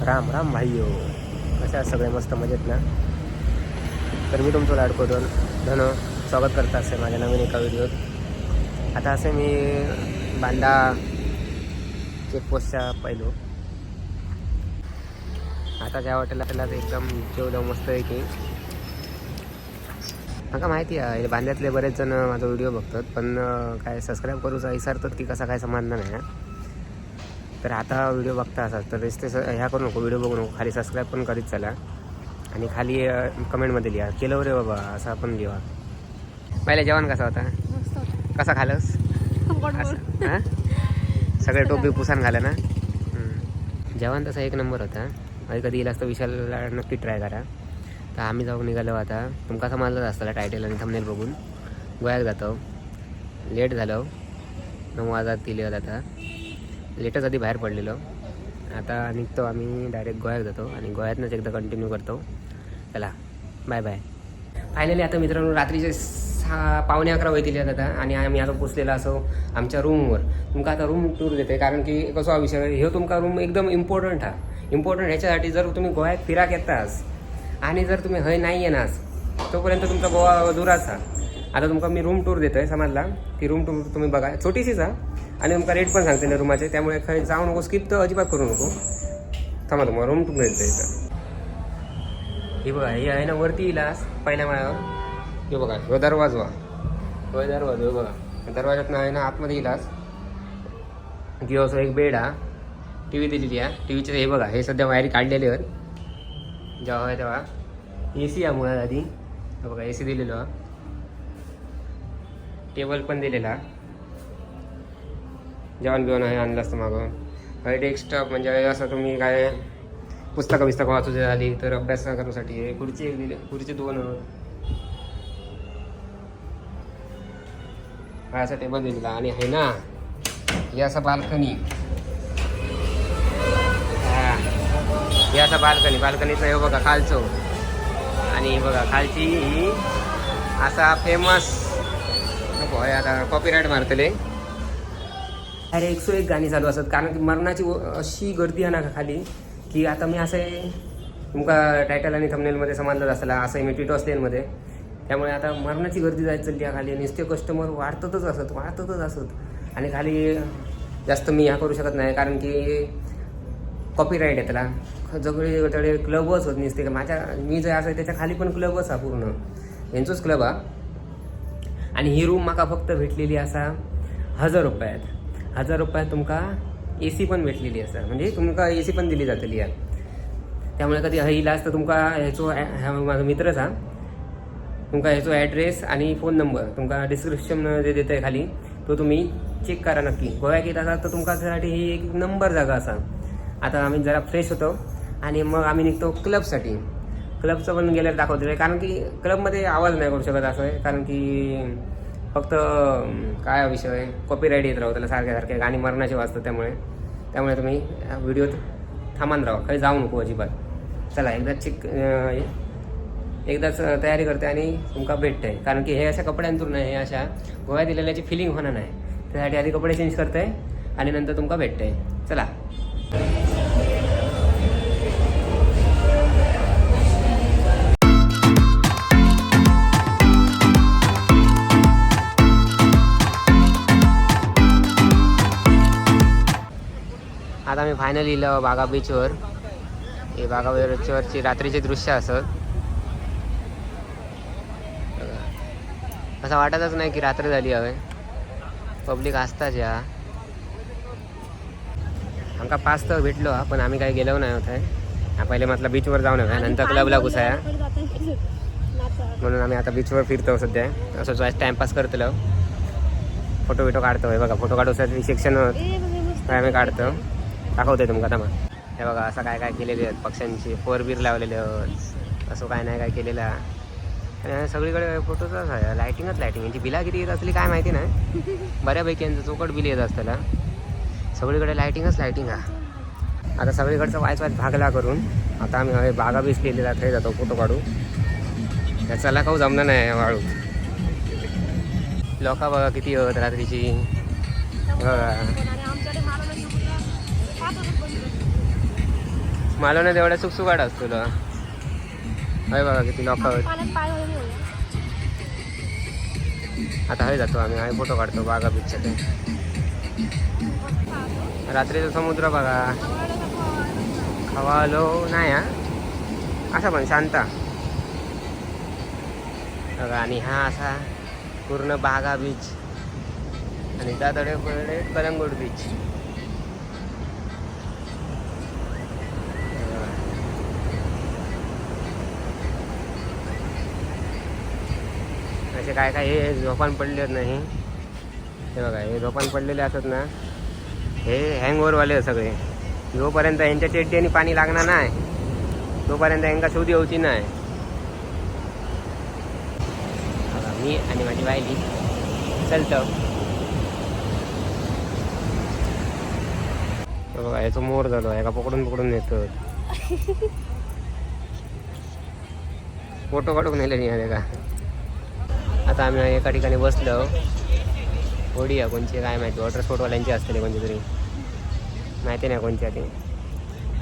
राम राम भाईयो, कशा सगळे मस्त मजेत ना. तर मी तुमचं लाडकोदर धन स्वागत करत असे माझ्या नवीन एका व्हिडिओत. आता असे मी बांदा चेकपोस्टच्या पहिलो. आता ज्या हॉटेलला त्याला एकदम जेवलं मस्त आहे की मला माहिती आहे बांद्यातले बरेच जण माझा व्हिडिओ बघतात, पण काय सबस्क्राईब करूचा विसरतात की कसा काय संबंध नाही. तर आता व्हिडिओ बघता असाल तर रस्ते ह्या करू नको, व्हिडिओ बघू नको, खाली सबस्क्राईब पण करीत चला आणि खाली कमेंटमध्ये लिहा केलं रे बाबा असं आपण लिहा. पहिला जेवण कसा होता, कसा खालस असं हां सगळे टोपी पुसान घाला ना. जेवण तसा एक नंबर होता. कधी येईल असतं विशालला नक्की ट्राय करा. तर आम्ही जाऊन निघालो. आता तुमका समजलंच असतं टायटल आणि थंबनेल बघून. गोव्यात जातो, लेट झालं 9 वाजता दिले आता. लेटच आधी बाहेर पडलेलो. आता निघतो आम्ही डायरेक्ट गोव्यात जातो आणि गोव्यातनंच एकदा कंटिन्यू करतो. चला बाय बाय. फायनली आता मित्रांनो रात्रीचे 11:15 होतील आता आणि आम्ही आता पोचलेला असो आमच्या रूमवर. तुमका आता रूम टूर देते, कारण की कसं हा विषय हे तुमका रूम एकदम इम्पॉर्टंट हा. इम्पॉर्टंट ह्याच्यासाठी जर तुम्ही गोव्यात फिराक येतास आणि जर तुम्ही हय नाही येणास तोपर्यंत तुमचा गोवा दुराच हा. आता तुमका मी रूम टूर देतोय समजला. ती रूम टूर तुम्ही बघा, छोटीशीच हा आणि तुमका रेट पण सांगते ना रूमाचे, त्यामुळे खंय जाऊ नको, स्किप तर अजिबात करू नको. थांबा तुम्हाला रूम टूर देतो इथं. हे बघा हे आहे ना वरती इलास पहिल्या माळ्यावर. हे बघा ह्यो दरवाजा हे बघा दरवाजात आहे ना आतमध्ये इलास. किंवा असं एक बेड हा, टी व्ही दिलेली आहे. टी व्हीचे हे बघा हे सध्या वायरी काढलेले आहेत. जेव्हा आहे तेव्हा ए सी आहे मुळात आधी. हे बघा ए सी दिलेलो हा, टेबल पण दिलेला. जेवण बिवण आहे आणलं असतं मागं. डेस्कटॉप म्हणजे असं तुम्ही काय पुस्तकं वाचूची झाली तर अभ्यास करण्यासाठी आहे. खुर्ची एक दिली, खुर्ची 2 असा टेबल दिलेला. आणि आहे ना हे असं बाल्कनी, हे असं बाल्कनीचं हे बघा खालचं. आणि बघा खालची ही असा फेमस नको आहे आता कॉपीराईट मारतले. अरे 101 गाणी चालू असतात, कारण की मरणाची अशी गर्दी आहे ना खाली की आता मी असं तुमका टायटल आणि थंबनेलमध्ये समजलंच असला असं मी ट्विट असलेमध्ये. त्यामुळे आता मरणाची गर्दी जायची चालली आहे खाली. नुसते कस्टमर वाढतच असत आणि खाली जास्त मी ह्या करू शकत नाही, कारण की कॉपीराईट आहे त्याला. सगळे क्लबच होत नसते का माझ्या मी जे असं त्याच्या खाली पण क्लबच हा, पूर्ण यांचोच क्लब हा. आणि ही रूम माका फक्त भेटलेली असा 1000 रुपयात. 1000 रुपयात तुमका ए सी पण भेटलेली असा, म्हणजे तुमका ए सी पण दिली जातली आहे. त्यामुळे कधी येईल तर तुमका ह्याचो माझा मित्रच हा, तुमका ह्याचो ॲड्रेस आणि फोन नंबर तुमका डिस्क्रिप्शन जे देत आहे खाली तो तुम्ही चेक करा नक्की. गोव्यात येत असाल तर तुमका त्यासाठी ही एक नंबर जागा असा. आता आम्ही जरा फ्रेश होतो आणि मग आम्ही निघतो क्लबसाठी. क्लबचं पण गेल्यावर दाखवतो आहे, कारण की क्लबमध्ये आवाज नाही करू शकत असं आहे, कारण की फक्त काय विषय आहे कॉपीराईट येत राहू त्याला सारखे गाणी मरणाचे वाजतात. त्यामुळे तुम्ही व्हिडिओत थांबून राहा, काही जाऊ नको अजिबात. चला एकदाच तयारी करते आणि तुमका भेटते, कारण की हे अशा कपड्यांतून नाही, हे अशा गोव्यात दिलेल्याची फिलिंग होणार नाही. त्यासाठी आधी कपडे चेंज करते आणि नंतर तुमका भेटते. चला आता मी फायनली इलो बागा बीचवर. हे बागा बीचवरची रात्रीचे दृश्य असत. असं वाटतच नाही की रात्र झाली हवे. पब्लिक असताच या. आमका पास तर भेटलो पण आम्ही काही गेलो नाही होत. पहिले म्हटलं बीचवर जाऊ नका, नंतर क्लबला घुसाया. म्हणून आम्ही आता बीचवर फिरतो सध्या. असं टाइमपास करतलो, फोटो बिटो काढतो. हे बघा फोटो काढूसाठी सेक्शन आम्ही काढतो, दाखवतोय तुमका. थांबा हे बघा असं काय काय केलेले आहेत. पक्ष्यांची 4 बीर लावलेले आहेत, असं काय नाही काय केलेलं आहे. आणि सगळीकडे फोटोचाच आहे. लायटिंग यांची बिला किती येत असली काय माहिती नाही. बऱ्यापैकी यांचं चोकट बिल येत असतं. सगळीकडे लायटिंग आहे. आता सगळीकडचं वायच भागला करून आता आम्ही बागा बीच केलेला ते जातो फोटो काढू. त्याच्याला काही जमणार नाही वाळू. लोक बघा किती होत रात्रीची. बघा मला ना तेवढ्या सुकसुकाट असतो तुला. हय बघा किती लोक आहेत. आता हय जातो आम्ही. हय फोटो काढतो बागा बीचच्या ते. रात्रीचा समुद्र बघा. खवालो नाही हा असा पण शांता बघा. आणि हा असा पूर्ण बागा बीच आणि त्याकडे कलंगूट बीच. असे काय काय हे झोपान पडले नाही. हे बघा हे झोपान पडलेले असतात ना हे हँगओव्हरवाले सगळे. जोपर्यंत यांच्या चेड्डीने पाणी लागणार नाही तोपर्यंत यांना शोध यायची नाही. मी आणि माझी बायली चलतो. बघा याचं मोर झालो एका पकडून नेतो. फोटो काढून नेले नाही का. आता आम्ही एका ठिकाणी बसलो. होडी आहे कोणची काय माहिती. वॉटर स्पोर्टवाल्यांची असते कोणती तरी माहिती नाही कोणच्या ते.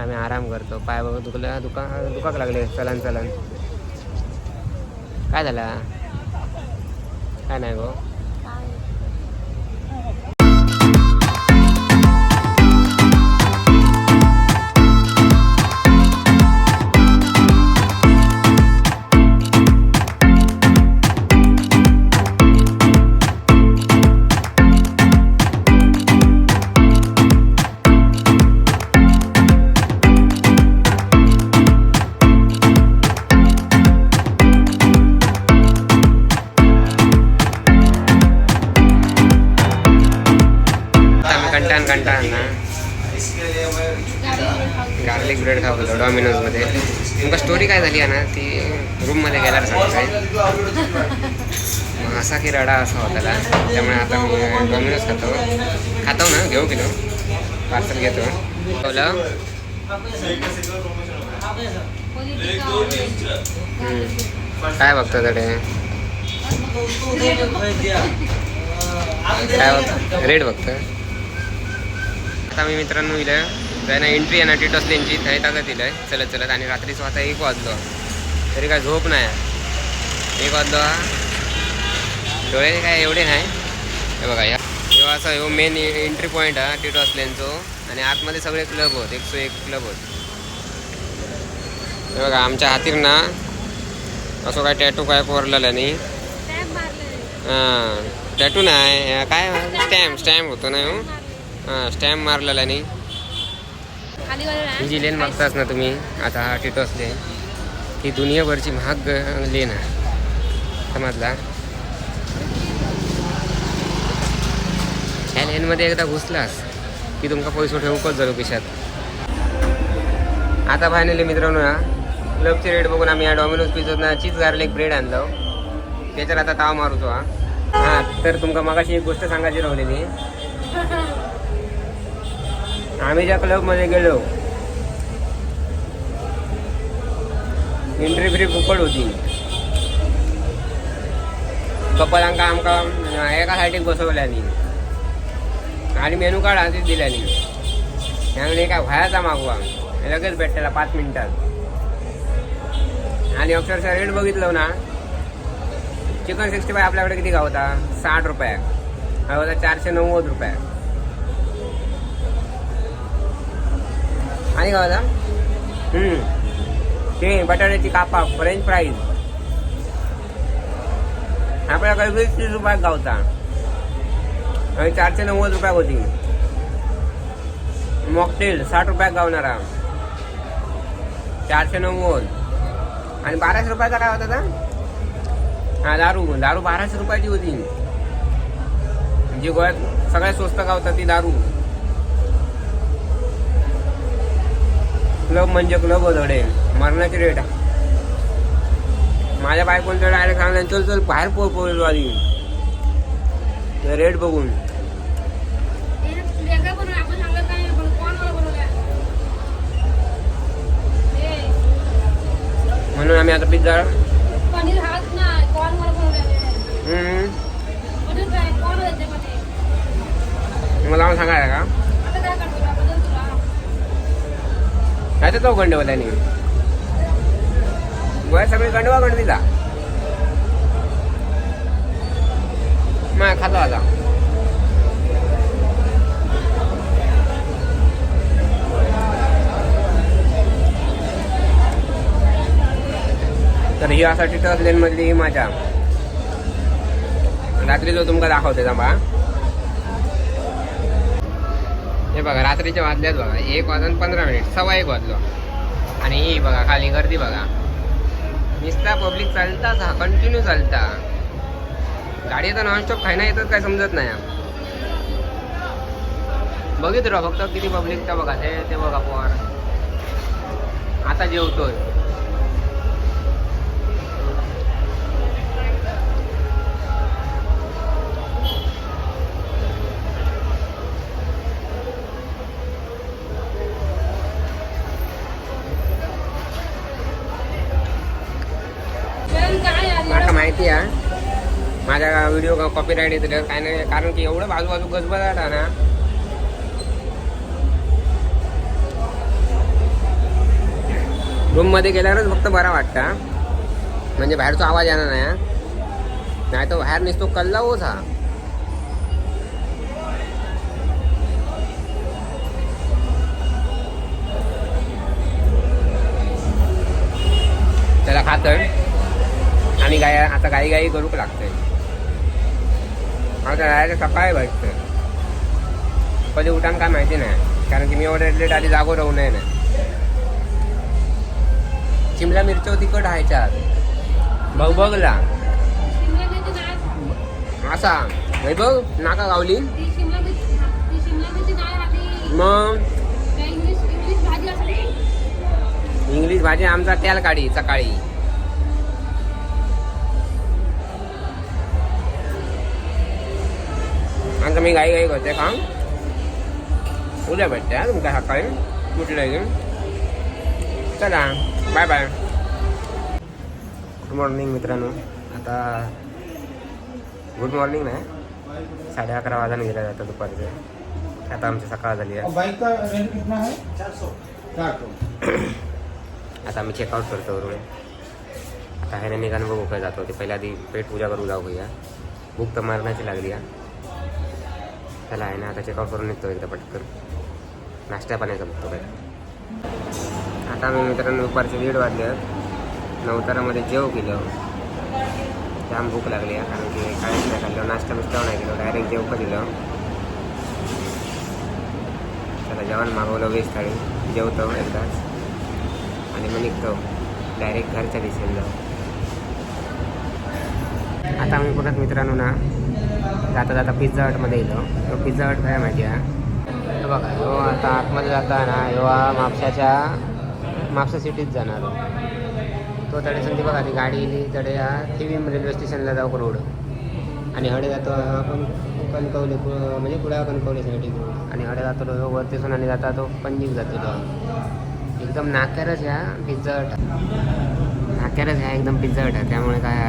आम्ही आराम करतो. पाय बघ दुखाक लागले. चलन काय झाला काय नाही गो. कंटाळा ना गार्लिक ब्रेड खाऊ होतो डॉमिनोजमध्ये. तुमका स्टोरी काय झाली आहे ना ती रूममध्ये गेल्यावर सांगताय. मग असा की रडा असा होता त्यामुळे आता मी डॉमिनोज खातो ना. घेऊ किलो पार्सल घेतो. काय बघतो तडे काय बघतो रेट बघतो. आता मी मित्रांनो इलं त्यांना एंट्री आहे ना टिटोस त्यांची थंय ताकद दिलं आहे चलत. आणि रात्रीचं आता 1 वाजलो तरी काय झोप नाही. 1 वाजलो डोळे काय एवढे नाही. हे बघा जेव्हा असं हो मेन एंट्री पॉईंट हा टिटोस लेनचो. आणि आतमध्ये सगळे क्लब होत 101 क्लब होत. हे बघा आमच्या हातीर ना असं काय टॅटू काय कोरलेलं नाही. हां टॅटू नाही काय स्टॅम्प होतो ना हो. हां स्टॅम्प मारलेला नाही. ही जी लेन मागताच ना तुम्ही आता हा टिटोस लेन ही दुनियाभरची महाग लेन आहे समजला. ह्या लेनमध्ये एकदा घुसलास की तुमका पैसे ठेवूकच झालो खिशात. आता फायनली मित्रांनो ना क्लबचे रेट बघून आम्ही या डॉमिनोज पिझ्झातना चीज गार्लिक ब्रेड आणलो. त्याच्यावर आता ताव मारूचो. हां तर तुमका मगाशी एक गोष्ट सांगायची राहिलेली. आम्ही ज्या क्लबमध्ये गेलो एंट्री फ्री फुकट होती. कपलांका आमका एका साईडीक बसवल्यानी आणि मेनू कार्ड आधीच दिल्यानी. त्यामुळे काय व्हायचा मागवा लगेच भेटलेला 5 मिनिटात. आणि अक्षरशः रेट बघितलं ना चिकन 65 आपल्याकडे किती का होता 60 रुपये. हा होता 490 रुपये. आणि काय होता ते बटाट्याची कापा फ्रेंच फ्राईज आपल्याकडे 20-30 रुपयात गावता आणि 490 रुपये होती. मॉकटेल 60 रुपयात गावणारा 490. आणि 1200 रुपयाचा काय होता हा दारू 1200 रुपयाची होती. जी गोव्यात सगळ्यात स्वस्त गावतात ती दारू. क्लब म्हणजे क्लब होतडे मरणाची रेट. माझ्या बायकोन तर डायरेक्ट सांगलं चल बाहेर पोहोचलो आधी रेट बघून. म्हणून आम्ही आता पिझ्झा मला सांगायला का आता तो गंडवल्याने गोव्यात सगळे गंडवा गंडवीला खातो आता. तर ही असा टिटर लेन मधली माझ्या रात्री जो तुमका दाखवते बा. हे बघा रात्रीच्या वाजल्यात बघा 1:15 1:15 वाजलो आणि ही बघा खाली गर्दी बघा. नुसता पब्लिक चालताच हा कंटिन्यू चालता. गाडी आता नॉनस्टॉप खायना येतात काय समजत नाही. बघित राहा फक्त किती पब्लिक तर बघा ते बघा पोर आता जेवतोय. मला माहिती आहे माझ्या व्हिडिओ कॉपीराईट येतं काय नाही, कारण की एवढं बाजूबाजू गजबजाट आहे ना. रूम मध्ये गेल्यावरच फक्त बरा वाटतं, म्हणजे बाहेरचा आवाज येणार नाही तर बाहेर निसतो कल्ला होच हा. त्याला खातोय आणि आता गाई करूक लागतंय. आता डायरेक्ट सकाळी भेटतोय, कधी उठान काय माहिती नाही, कारण की मी एवढं लेट आधी जागो राहू नये ना. शिमला मिरच्या तिखट व्हायच्या बघला असा वैभव नाका गावली मग इंग्लिश भाजी आमचा त्याल काढी सकाळी. आता मी गाई करते काम उद्या भेटते तुमच्या सकाळी कुठलं घेऊन. चला बाय बाय. गुड मॉर्निंग मित्रांनो. आता गुड मॉर्निंग नाही 11:30 वाजाने गेल्या जातं दुपारचे. आता आमची सकाळ झाली आहे. आता आम्ही चेकआउट करतो वरून. आता ह्याने निघान बघू काय जातो ते. पहिल्या आधी पेट पूजा करू जाऊ भैया. भूक तर मारण्याची लागली आहे त्याला आहे ना. आता चेकआउट करून निघतो एकदा पटकन. नाश्त्या पाण्याचा बघतो काय. आता आम्ही मित्रांनो दुपारचे 1:30 वाजले. नवतारामध्ये जेव केलं. जाम भूक लागली आहे, कारण की काहीच नाही खाल्लं. नाश्ता बिस्टावर नाही केलं, डायरेक्ट जेव का दिलं. त्याला जेवण मागवलं वेज थाळी. जेवतो एकदाच आणि मग निघतो डायरेक्ट घरच्या दिशेला जाऊ. आता आम्ही परत मित्रांनो ना जाता जाता पिझ्झा हटमध्ये येलो. तो पिझ्झा हट काय माहिती आहे बघा. ह्यो आता आतमध्ये जाता ना ह्यो म्हापसा सिटीत जाणार. तो तडे संधी बघा ती गाडी येली तडे थिवीम रेल्वे स्टेशनला जाऊ रोड आणि हडे जातो आपण कणकवली म्हणजे कुडा कणकवली साईड आणि हडे जातो तो वरतीसून आणि जाता तो पणजीक जातो. तो एकदम नाक्यारच ह्या पिझ्झा हट. नाक्यारच ह्या एकदम पिझ्झा हट आहे. त्यामुळे काय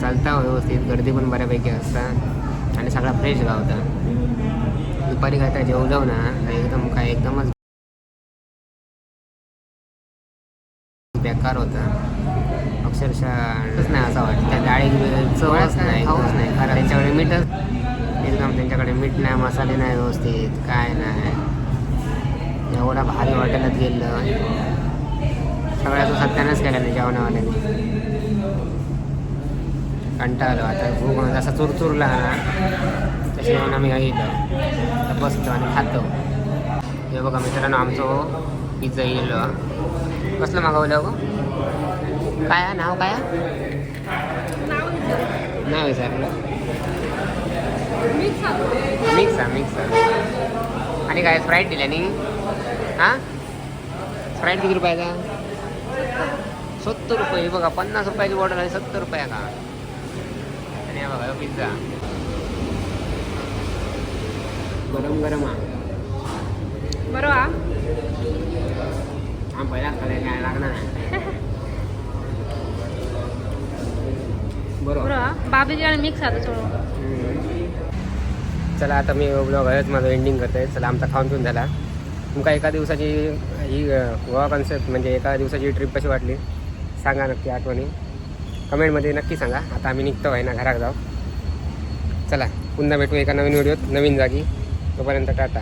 चालता व्यवस्थित. गर्दी पण बऱ्यापैकी असतात आणि सगळा फ्रेश गावता. दुपारी काय जेवलो ना एकदमच बेकार होता अक्षरशः. नाही असं वाटतं त्या डाळी चवच नाही खाऊच नाही. कारण त्यांच्याकडे मीठच एकदम त्यांच्याकडे मीठ नाही, मसाले नाही व्यवस्थित, काय नाही. एवढा भारी हॉटेलात गेलं सगळ्या तो सत्यानंच केला नाही जेवणावाल्याने. कंटाळलो आता. भूक जसा चुरचुरला ना तसे येऊन आम्ही गेलो बसतो आणि खातो. हे बघा मित्रांनो आमचं पिझ्झा येईल. कसलं मागवलं गो काय नाव काय नाव विचारलं. मिक्स आणि काय स्प्राईट दिल्या नाही. हां स्प्राईट किती रुपयाचा 70 रुपये. बघा 50 रुपयाची बॉटल आहे 70 रुपया का. आणि बघा पिझ्झा गरम गरम बरोबर हा पहिला खायला काय लागणार नाही. बरोबर बाबीजी आणि मिक्स आता थोडं. चला आता मी ब्लॉग माझं एंडिंग करतोय. चला आमचा खाऊन पिऊन झाला. तुमका एका दिवसाची ही गोवा कॉन्सेप्ट म्हणजे एका दिवसाची ट्रिप कशी वाटली सांगा नक्की आठवणी कमेंटमध्ये नक्की सांगा. आता आम्ही निघतो आहे ना घरात जाऊ. चला पुन्हा भेटू एका नवीन व्हिडिओत नवीन जागी. तोपर्यंत टाटा.